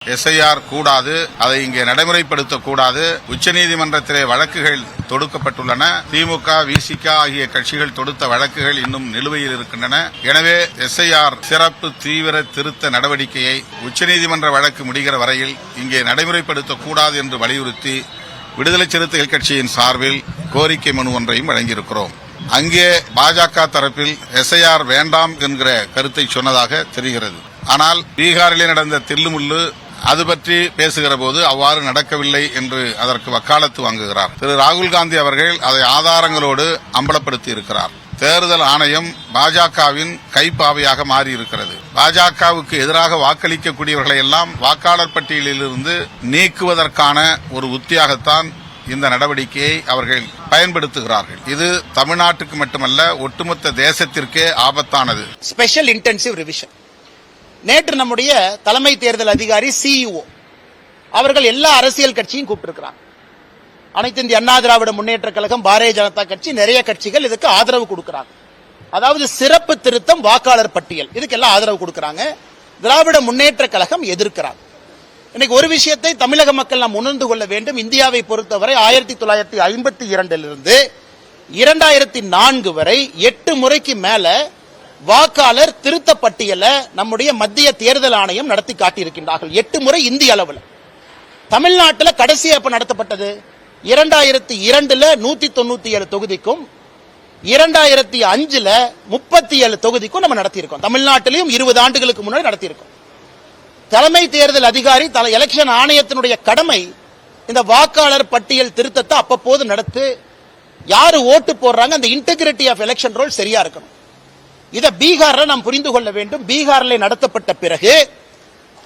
SIR கூடாது, அதை இங்கே நடைமுறைப்படுத்தக்கூடாது. உச்சநீதிமன்றத்திலே வழக்குகள் தொடுக்கப்பட்டுள்ளன. திமுக, விசிக ஆகிய கட்சிகள் தொடுத்த வழக்குகள் இன்னும் நிலுவையில் இருக்கின்றன. எனவே எஸ்ஐஆர் சிறப்பு தீவிர திருத்த நடவடிக்கையை உச்சநீதிமன்ற வழக்கு முடிகிற வரையில் இங்கே நடைமுறைப்படுத்தக்கூடாது என்று வலியுறுத்தி விடுதலை சிறுத்தைகள் கட்சியின் சார்பில் கோரிக்கை மனு ஒன்றையும் வழங்கியிருக்கிறோம். அங்கே பாஜக தரப்பில் எஸ்ஐஆர் வேண்டாம் என்கிற கருத்தை சொன்னதாக தெரிகிறது. ஆனால் பீகாரிலே நடந்த தில்லுமுள்ளு அது பற்றி பேசுகிற போது அவ்வாறு நடக்கவில்லை என்று அதற்கு வக்காலத்து வாங்குகிறார். திரு ராகுல் காந்தி அவர்கள் அதை ஆதாரங்களோடு அம்பலப்படுத்தி இருக்கிறார். தேர்தல் ஆணையம் பாஜகவின் கைப்பாவையாக மாறியிருக்கிறது. பாஜகவுக்கு எதிராக வாக்களிக்கக்கூடியவர்களை எல்லாம் வாக்காளர் பட்டியலிலிருந்து நீக்குவதற்கான ஒரு உத்தியாகத்தான் இந்த நடவடிக்கையை அவர்கள் பயன்படுத்துகிறார்கள். இது தமிழ்நாட்டுக்கு மட்டுமல்ல, ஒட்டுமொத்த தேசத்திற்கே ஆபத்தானது. Special intensive revision. நேற்று நம்முடைய தலைமை தேர்தல் அதிகாரி சிஇஓ அவர்கள் எல்லா அரசியல் கட்சியும் கூப்பிட்டிருக்கிறாங்க. அனைத்து இந்திய அண்ணா திராவிட முன்னேற்ற கழகம், பாரதிய ஜனதா கட்சி, நிறைய கட்சிகள் இதுக்கு ஆதரவு கொடுக்கிறாங்க. அதாவது சிறப்பு திருத்தம் வாக்காளர் பட்டியல், இதுக்கு எல்லாம் ஆதரவு கொடுக்கிறாங்க. திராவிட முன்னேற்ற கழகம் எதிர்க்கிறாங்க. இன்னைக்கு ஒரு விஷயத்தை தமிழக மக்கள் நாம் உணர்ந்து கொள்ள வேண்டும். இந்தியாவை பொறுத்தவரை 1952 2004 வரை 8 முறைக்கு மேல வாக்காளர் திருத்த பட்டியலை நம்முடைய மத்திய தேர்தல் ஆணையம் நடத்தி காட்டியிருக்கின்றார்கள். 8 முறை இந்திய அளவில். தமிழ்நாட்டில் கடைசியா எப்ப நடத்தப்பட்டது? 2002 197 தொகுதிக்கும் 2005 37 தொகுதிக்கும் நம்ம நடத்தியிருக்கோம். தமிழ்நாட்டிலையும் 20 ஆண்டுகளுக்கு முன்னாடி நடத்தியிருக்கோம். தலைமை தேர்தல் அதிகாரி, எலெக்ஷன் ஆணையத்தினுடைய கடமை இந்த வாக்காளர் பட்டியல் திருத்தத்தை அப்பப்போது நடத்து, யாரு ஓட்டு போடுறாங்க, அந்த இன்டெகிரிட்டி ஆஃப் எலெக்ஷன் ரோல் சரியா இருக்கணும். இதை பீகார்ல நாம் புரிந்து கொள்ள வேண்டும். பீகார்ல நடத்தப்பட்ட பிறகு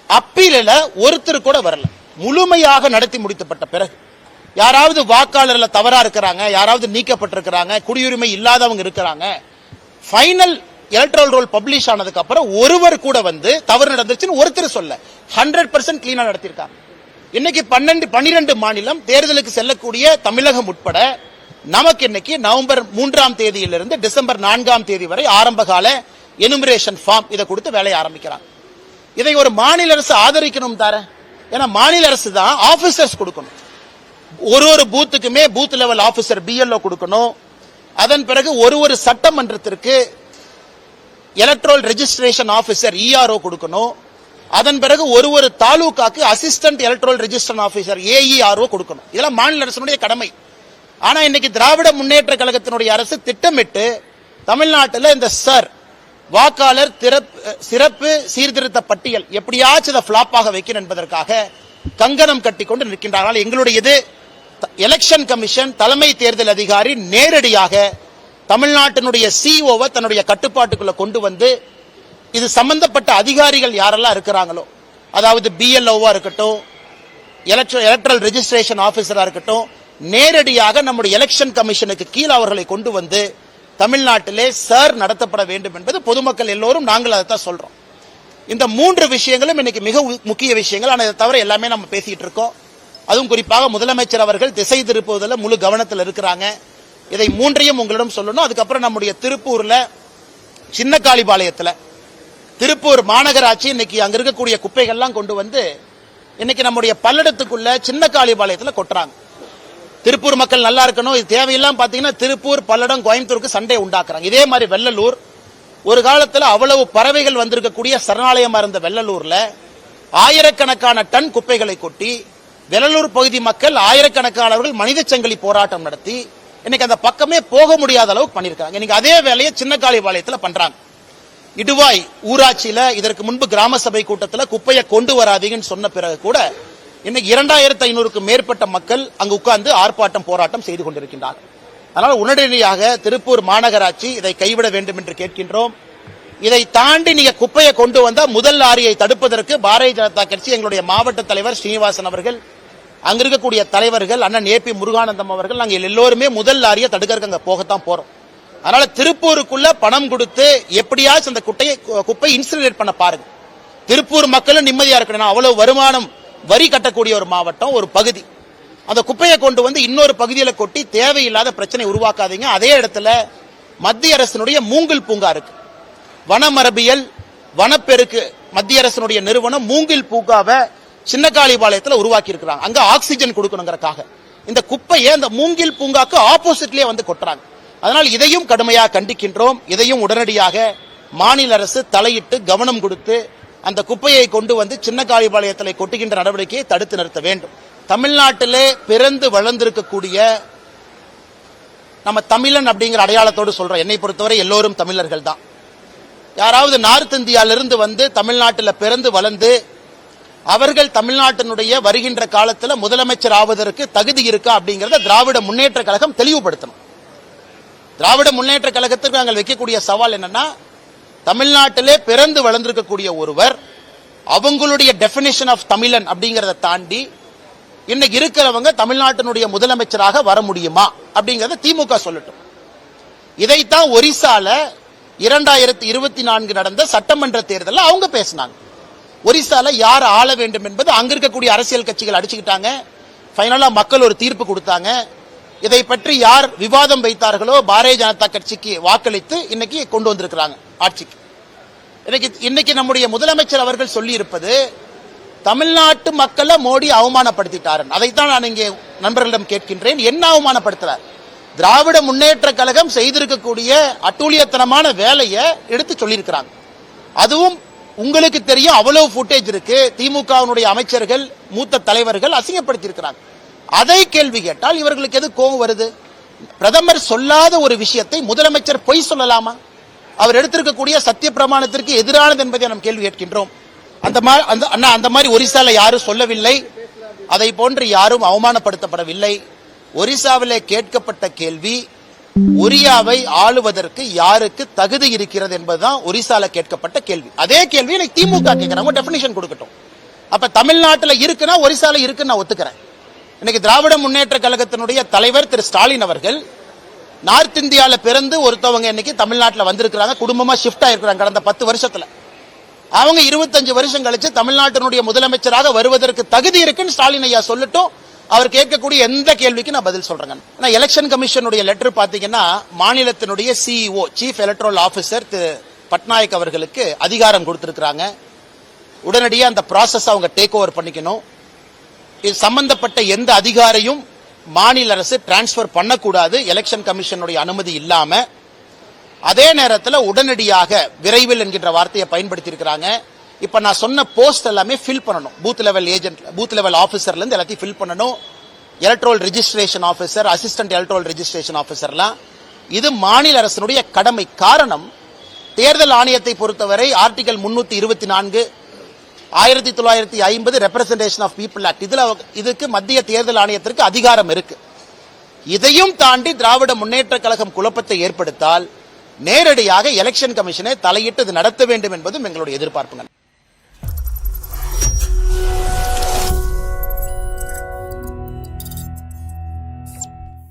அப்பீலில் ஒருத்தர் கூட வரல. முழுமையாக நடத்தி முடிக்கப்பட்ட பிறகு யாராவது வாக்காளர்ல தவறா இருக்கிறாங்க, யாராவது நீக்கப்பட்டிருக்கிறாங்க, குடியுரிமை இல்லாதவங்க இருக்கிறாங்க, ஃபைனல் எலக்ட்ரல் ரோல் பப்ளிஷ் ஆனதுக்கு அப்புறம் ஒருவர் கூட வந்து தவறு நடந்துச்சுன்னு ஒருத்தர் சொல்ல 100% கிளீனா நடத்திருக்காங்க. இன்னைக்கு 12 மாநிலம் தேர்தலுக்கு செல்லக்கூடிய தமிழகம் உட்பட நமக்கு இன்னைக்கு நவம்பர் 3ஆம் தேதியிலிருந்து டிசம்பர் 4ஆம் தேதி வரை ஆரம்ப கால எனுமரேஷன் ஃபார்ம் இதை கொடுத்து வேலையை ஆரம்பிக்கிறாங்க. இதை ஒரு மாநில அரசு ஆதரிக்கணும் தார. ஏன்னா மாநில அரசு தான் ஆபீசர்ஸ் கொடுக்கணும். ஒரு பூத்துக்குமே பூத் லெவல் ஆபீசர் பிஎல்ஓ கொடுக்கணும். அதன் பிறகு ஒரு சட்டமன்றத்திற்கு எலக்ட்ரல் ரெஜிஸ்ட்ரேஷன் ஆபீசர் இஆர்ஓ கொடுக்கணும். அதன் பிறகு ஒரு தாலுகாக்கு assistant electoral registration officer AERO கொடுக்கணும். இதெல்லாம் மாநில அரசுடைய கடமை. ஆனா இன்னைக்கு திராவிட முன்னேற்ற கழகத்தினுடைய அரசு திட்டமிட்டு தமிழ்நாட்டில் இந்த வாக்காளர் சிறப்பு சீர்திருத்த பட்டியல் எப்படியாச்சும் அதை பிளாப்பாக வைக்கணும் என்பதற்காக கங்கணம் கட்டி கொண்டு நிற்கின்றார்கள். எங்களுடைய இது எலெக்ஷன் கமிஷன் தலைமை தேர்தல் அதிகாரி நேரடியாக தமிழ்நாட்டினுடைய சிஓவை தன்னுடைய கட்டுப்பாட்டுக்குள்ள கொண்டு வந்து இது சம்பந்தப்பட்ட அதிகாரிகள் யாரெல்லாம் இருக்கிறாங்களோ, அதாவது பிஎல்ஓவா இருக்கட்டும், எலக்ட்ரல் ரெஜிஸ்ட்ரேஷன் ஆபீசரா இருக்கட்டும், நேரடியாக நம்முடைய எலெக்ஷன் கமிஷனுக்கு கீழே அவர்களை கொண்டு வந்து தமிழ்நாட்டிலே நடத்தப்பட வேண்டும் என்பது பொதுமக்கள் எல்லோரும் நாங்கள் அதைத்தான் சொல்றோம். இந்த 3 விஷயங்களும் இன்னைக்கு மிக முக்கிய விஷயங்கள். ஆனால் இதை தவிர எல்லாமே நம்ம பேசிட்டு இருக்கோம். அதுவும் குறிப்பாக முதலமைச்சர் அவர்கள் திசை திருப்புவதில் முழு கவனத்தில் இருக்கிறாங்க. இதை 3ஐயும் உங்களிடம் சொல்லணும். அதுக்கப்புறம் நம்முடைய திருப்பூர்ல சின்ன காளிபாளையத்தில் திருப்பூர் மாநகராட்சி இன்னைக்கு அங்க இருக்கக்கூடிய குப்பைகள்லாம் கொண்டு வந்து இன்னைக்கு நம்முடைய பல்லடத்துக்குள்ள சின்ன காளிபாளையத்தில் கொட்டுறாங்க. திருப்பூர் மக்கள் நல்லா இருக்கணும். இது தேவையெல்லாம் பாத்தீங்கன்னா திருப்பூர், பல்லடம், கோயம்புத்தூருக்கு சண்டை உண்டாக்குறாங்க. இதே மாதிரி வெள்ளலூர் ஒரு காலத்தில் அவ்வளவு பறவைகள் வந்திருக்கக்கூடிய சரணாலயமா இருந்த வெள்ளலூர்ல ஆயிரக்கணக்கான டன் குப்பைகளை கொட்டி வெள்ளலூர் பகுதி மக்கள் ஆயிரக்கணக்கானவர்கள் மனித சங்கிலி போராட்டம் நடத்தி இன்னைக்கு அந்த பக்கமே போக முடியாத அளவுக்கு பண்ணிருக்காங்க. இன்னைக்கு அதே வேலையை சின்ன காளிபாளையத்தில் பண்றாங்க. இடுவாய் ஊராட்சியில இதற்கு முன்பு கிராம சபை கூட்டத்தில் குப்பையை கொண்டு வராதீங்கன்னு சொன்ன பிறகு கூட இன்னைக்கு 2500க்கும் மேற்பட்ட மக்கள் அங்கு உட்கார்ந்து ஆர்ப்பாட்டம் போராட்டம் செய்து கொண்டிருக்கின்றார்கள். அதனால உடனடியாக திருப்பூர் மாநகராட்சி இதை கைவிட வேண்டும் என்று கேட்கின்றோம். இதை தாண்டி நீங்க குப்பையை கொண்டு வந்தா முதல் லாரியை தடுப்பதற்கு பாரதிய ஜனதா கட்சி எங்களுடைய மாவட்ட தலைவர் ஸ்ரீனிவாசன் அவர்கள், அங்க இருக்கக்கூடிய தலைவர்கள் அண்ணன் ஏபி முருகானந்தம் அவர்கள், நாங்கள் எல்லோருமே முதல் லாரியை தடுக்கிறதுக்கு அங்க போகத்தான் போறோம். அதனால திருப்பூருக்குள்ள பணம் கொடுத்து எப்படியாச்சும் அந்த குப்பை இன்சினரேட் பண்ண பாருங்க. திருப்பூர் மக்களும் நிம்மதியா இருக்கணும். அவ்வளவு வருமானம் வரி கட்டக்கூடிய ஒரு மாவட்டம், ஒரு பகுதி. அந்த குப்பையை கொண்டு வந்து இன்னொரு பகுதியில் கொட்டி தேவையில்லாத பிரச்சனை உருவாக்காதீங்க. அதே இடத்துல மத்திய அரசினுடைய மூங்கில் பூங்கா இருக்கு. வனமரபியல் வனப்பெருக்கு மத்திய அரசினுடைய நிறுவனம் மூங்கில் பூங்காவை சின்னக்காளிபாளையத்தில் உருவாக்கி இருக்கிறாங்க. அங்க ஆக்சிஜன் கொடுக்கணுங்கிறக்காக இந்த குப்பையை அந்த மூங்கில் பூங்காக்கு ஆப்போசிட்லயே வந்து கொட்டுறாங்க. அதனால் இதையும் கடுமையாக கண்டிக்கின்றோம். இதையும் உடனடியாக மாநில அரசு தலையிட்டு கவனம் கொடுத்து அந்த குப்பையை கொண்டு வந்து சின்னக்காளிபாளையத்தில் கொட்டுகின்ற நடவடிக்கையை தடுத்து நிறுத்த வேண்டும். தமிழ்நாட்டிலே பிறந்து வளர்ந்திருக்கக்கூடிய நம்ம தமிழன் அப்படிங்கிற அடையாளத்தோடு சொல்றோம். என்னை பொறுத்தவரை எல்லோரும் தமிழர்கள் தான். யாராவது நார்த் இந்தியாவிலிருந்து வந்து தமிழ்நாட்டில் பிறந்து வளர்ந்து அவர்கள் தமிழ்நாட்டினுடைய வருகின்ற காலத்தில் முதலமைச்சர் ஆவதற்கு தகுதி இருக்கா அப்படிங்கறத திராவிட முன்னேற்ற கழகம் தெளிவுபடுத்தணும். திராவிட முன்னேற்ற கழகத்திற்கு நாங்கள் வைக்கக்கூடிய சவால் என்னன்னா, தமிழ்நாட்டிலே பிறந்து வளர்ந்திருக்கக்கூடிய ஒருவர் அவங்களுடைய டெபினிஷன் ஆஃப் தமிழன் அப்படிங்கறத தாண்டி இன்னைக்கு இருக்கிறவங்க தமிழ்நாட்டினுடைய முதலமைச்சராக வர முடியுமா அப்படிங்கறத திமுக சொல்லட்டும். இதைத்தான் ஒரிசால 2024 நடந்த சட்டமன்ற தேர்தலில் அவங்க பேசினாங்க. ஒரிசால யார் ஆள வேண்டும் என்பது அங்க இருக்கக்கூடிய அரசியல் கட்சிகள் அடிச்சுக்கிட்டாங்க. ஃபைனலா மக்கள் ஒரு தீர்ப்பு கொடுத்தாங்க. இதை பற்றி யார் விவாதம் வைத்தார்களோ பாரதிய ஜனதா கட்சிக்கு வாக்களித்து இன்னைக்கு கொண்டு வந்திருக்கிறாங்க ஆட்சிக்கு. இன்னைக்கு நம்முடைய முதலமைச்சர் அவர்கள் சொல்லி இருப்பது தமிழ்நாட்டு மக்களை மோடி அவமானப்படுத்திட்டார். அதைத்தான் நான் இங்கே நண்பர்களிடம் கேட்கின்றேன். என்ன அவமானப்படுத்துறார்? திராவிட முன்னேற்ற கழகம் செய்திருக்கக்கூடிய அட்டூழியத்தனமான வேலையை எடுத்து சொல்லியிருக்கிறாங்க. அதுவும் உங்களுக்கு தெரியும், அவ்வளவு ஃபுட்டேஜ் இருக்கு. திமுகவினுடைய அமைச்சர்கள் மூத்த தலைவர்கள் அசிங்கப்படுத்தி இருக்கிறாங்க. அதை கேள்வி கேட்டால் இவர்களுக்கு எது கோபம் வருது? பிரதமர் சொல்லாத ஒரு விஷயத்தை முதலமைச்சர் பொய் சொல்லலாமா? அவர் எடுத்திருக்கக்கூடிய சத்திய பிரமாணத்திற்கு எதிரானது என்பதை நாம் கேள்வி கேட்கின்றோம். அந்த மாதிரி ஒரிசால யாரும் சொல்லவில்லை. அதை போன்று யாரும் அவமானப்படுத்தப்படவில்லை. ஒரிசாவிலே கேட்கப்பட்ட கேள்வி, ஒரியாவை ஆளுவதற்கு யாருக்கு தகுதி இருக்கிறது என்பதுதான் ஒரிசால கேட்கப்பட்ட கேள்வி. அதே கேள்வி எனக்கு திமுக கேட்கிறாங்க. டெபினிஷன் கொடுக்கட்டும். அப்ப தமிழ்நாட்டில் இருக்குன்னா ஒரிசால இருக்குன்னு நான் ஒத்துக்கிறேன். இன்னைக்கு திராவிட முன்னேற்ற கழகத்தினுடைய தலைவர் திரு ஸ்டாலின் அவர்கள் நார்த் இந்தியால பிறந்து ஒருத்தவங்க இன்னைக்கு தமிழ்நாட்டில் வந்திருக்கிறாங்க. குடும்பமா ஷிஃப்ட் ஆயிருக்கிறாங்க கடந்த 10 வருஷத்துல. அவங்க 25 வருஷம் கழிச்சு தமிழ்நாட்டினுடைய முதலமைச்சராக வருவதற்கு தகுதி இருக்குன்னு ஸ்டாலின் ஐயா சொல்லட்டும். அவர் கேட்கக்கூடிய எந்த கேள்விக்கு நான் பதில் சொல்றேன். எலெக்ஷன் கமிஷனுடைய லெட்டர் பாத்தீங்கன்னா மாநிலத்தினுடைய சிஇஓ சீஃப் எலக்ட்ரல் ஆபீசர் திரு பட்நாயக் அவர்களுக்கு அதிகாரம் கொடுத்திருக்கிறாங்க. உடனடியாக அந்த ப்ராசஸ் அவங்க டேக் ஓவர் பண்ணிக்கணும். இது சம்பந்தப்பட்ட எந்த அதிகாரியும் மாநில அரசு டிரான்ஸ்பர் பண்ணக்கூடாது எலெக்ஷன் கமிஷனுடைய அனுமதி இல்லாம. அதே நேரத்தில் உடனடியாக விரைவில் என்கின்ற வார்த்தையை பயன்படுத்தி இருக்கிறாங்க. இப்ப நான் சொன்ன போஸ்ட் எல்லாமே ஃபில் பண்ணணும். Booth level agent, booth level ஆபீசர்ல இருந்து எல்லாத்தையும் ஃபில் பண்ணணும். Electoral registration officer, assistant electoral registration ஆபீசர்லாம் இது மாநில அரசினுடைய கடமை. காரணம், தேர்தல் ஆணையத்தை பொறுத்தவரை article 324 1950 representation of people act, இதுக்கு மத்திய தேர்தல் ஆணையத்திற்கு அதிகாரம் இருக்கு. இதையும் தாண்டி திராவிட முன்னேற்ற கழகம் குழப்பத்தை ஏற்படுத்தால் நேரடியாக எலெக்ஷன் கமிஷனை தலையிட்டு நடத்த வேண்டும் என்பதும் எங்களுடைய எதிர்பார்ப்புகள்.